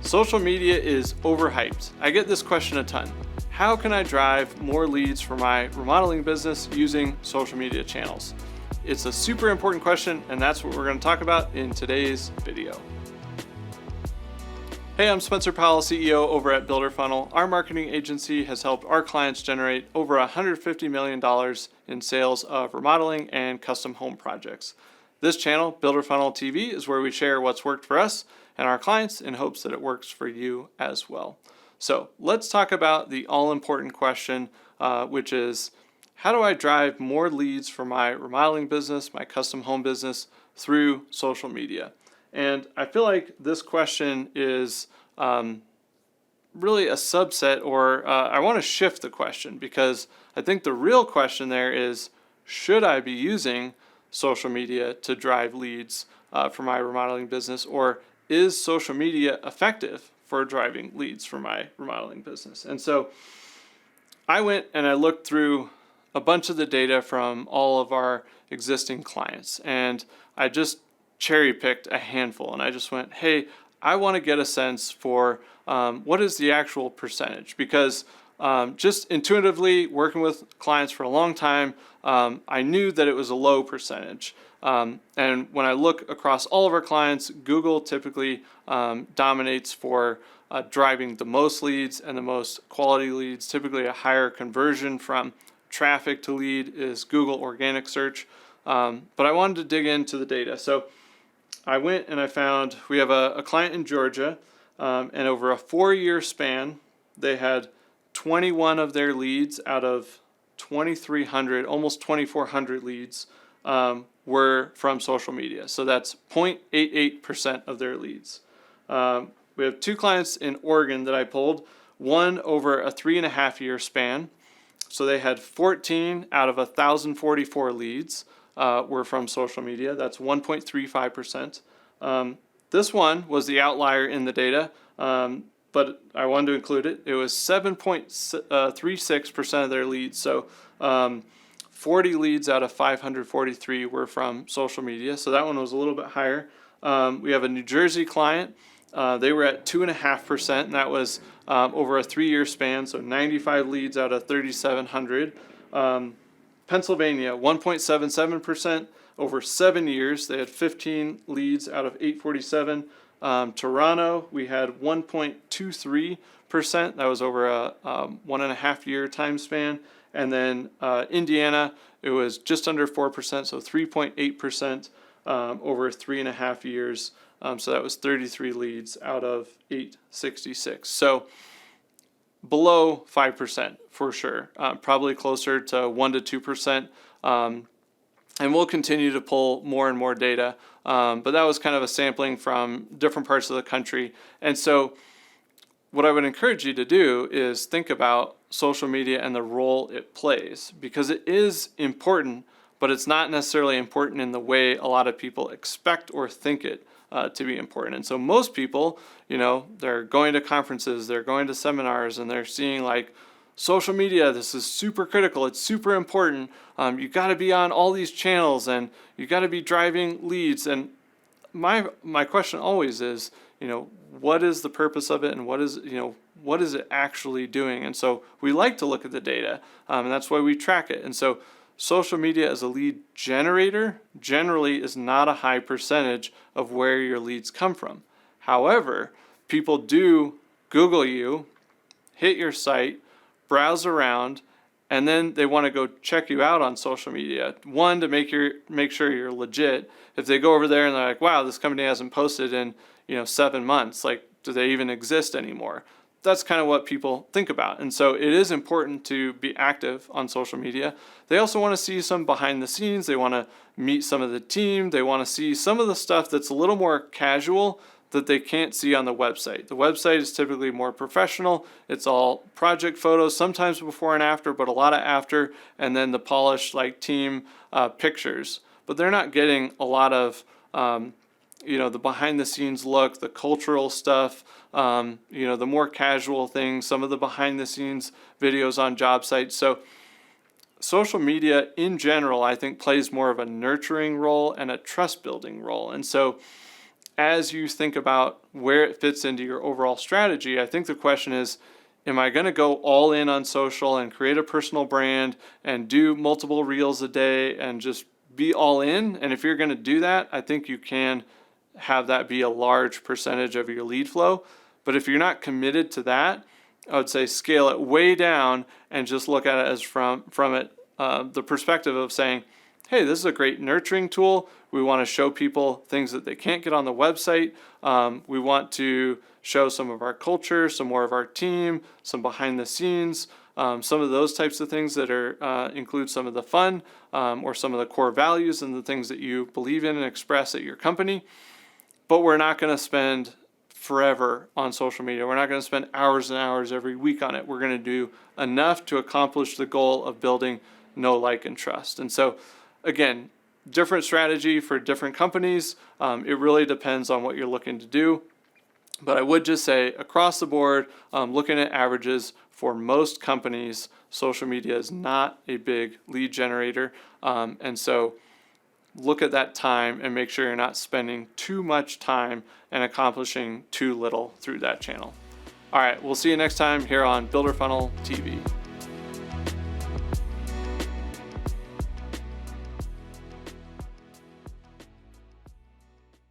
Social media is overhyped. I get this question a ton. How can I drive more leads for my remodeling business using social media channels? It's a super important question, and that's what we're going to talk about in today's video. Hey, I'm Spencer Powell, CEO over at BuilderFunnel. Our marketing agency has helped our clients generate over $150 million in sales of remodeling and custom home projects. This channel, BuilderFunnel TV, is where we share what's worked for us and our clients in hopes that it works for you as well. So let's talk about the all-important question, which is, how do I drive more leads for my remodeling business, my custom home business, through social media? And I feel like this question is really a subset, or I want to shift the question, because I think the real question there is, should I be using social media to drive leads for my remodeling business, or is social media effective for driving leads for my remodeling business? And so I went and I looked through a bunch of the data from all of our existing clients, and I just cherry picked a handful, and I just went, hey, I want to get a sense for what is the actual percentage, because just intuitively working with clients for a long time, I knew that it was a low percentage. And when I look across all of our clients, Google typically dominates for driving the most leads and the most quality leads. Typically a higher conversion from traffic to lead is Google organic search. But I wanted to dig into the data. So I went and I found we have a client in Georgia, and over a 4-year span, they had 21 of their leads out of 2,300, almost 2,400 leads were from social media. So that's 0.88% of their leads. We have 2 clients in Oregon that I pulled, one over a 3.5-year span. So they had 14 out of 1,044 leads were from social media. That's 1.35%. This one was the outlier in the data, but I wanted to include it. It was 7.36% of their leads. So 40 leads out of 543 were from social media. So that one was a little bit higher. We have a New Jersey client. They were at 2.5%, and that was over a 3-year span. So 95 leads out of 3,700. Pennsylvania, 1.77% over 7 years. They had 15 leads out of 847. Toronto, we had 1.23%. That was over a 1.5-year time span. And then Indiana, it was just under 4%, so 3.8% over 3.5 years. So that was 33 leads out of 866. So below 5% for sure, probably closer to 1 to 2%. And we'll continue to pull more and more data. But that was kind of a sampling from different parts of the country. And so what I would encourage you to do is think about social media and the role it plays, because it is important, but it's not necessarily important in the way a lot of people expect or think it to be important. And so most people, they're going to conferences, they're going to seminars, and they're seeing like, social media, this is super critical, it's super important, you got to be on all these channels, and you got to be driving leads. And my question always is, what is the purpose of it, and what is it actually doing? And so we like to look at the data, and that's why we track it. And so social media as a lead generator generally is not a high percentage of where your leads come from. However, people do Google you, hit your site, browse around, and then they want to go check you out on social media. One, to make sure you're legit. If they go over there and they're like, wow, this company hasn't posted in 7 months, like, do they even exist anymore? That's kind of what people think about. And so it is important to be active on social media. They also want to see some behind the scenes. They want to meet some of the team. They want to see some of the stuff that's a little more casual that they can't see on the website. The website is typically more professional. It's all project photos, sometimes before and after, but a lot of after, and then the polished like team pictures. But they're not getting a lot of the behind the scenes look, the cultural stuff, the more casual things, some of the behind the scenes videos on job sites. So social media in general, I think, plays more of a nurturing role and a trust building role. And so as you think about where it fits into your overall strategy, I think the question is, am I going to go all in on social and create a personal brand and do multiple reels a day and just be all in? And if you're going to do that, I think you can have that be a large percentage of your lead flow. But if you're not committed to that, I would say scale it way down and just look at it as from the perspective of saying, hey, this is a great nurturing tool. We want to show people things that they can't get on the website. We want to show some of our culture, some more of our team, some behind the scenes, some of those types of things that are include some of the fun or some of the core values and the things that you believe in and express at your company. But we're not going to spend forever on social media. We're not going to spend hours and hours every week on it. We're going to do enough to accomplish the goal of building know, like, and trust. And so, again, different strategy for different companies. It really depends on what you're looking to do. But I would just say across the board, looking at averages for most companies, social media is not a big lead generator. And so look at that time and make sure you're not spending too much time and accomplishing too little through that channel. All right, we'll see you next time here on Builder Funnel TV.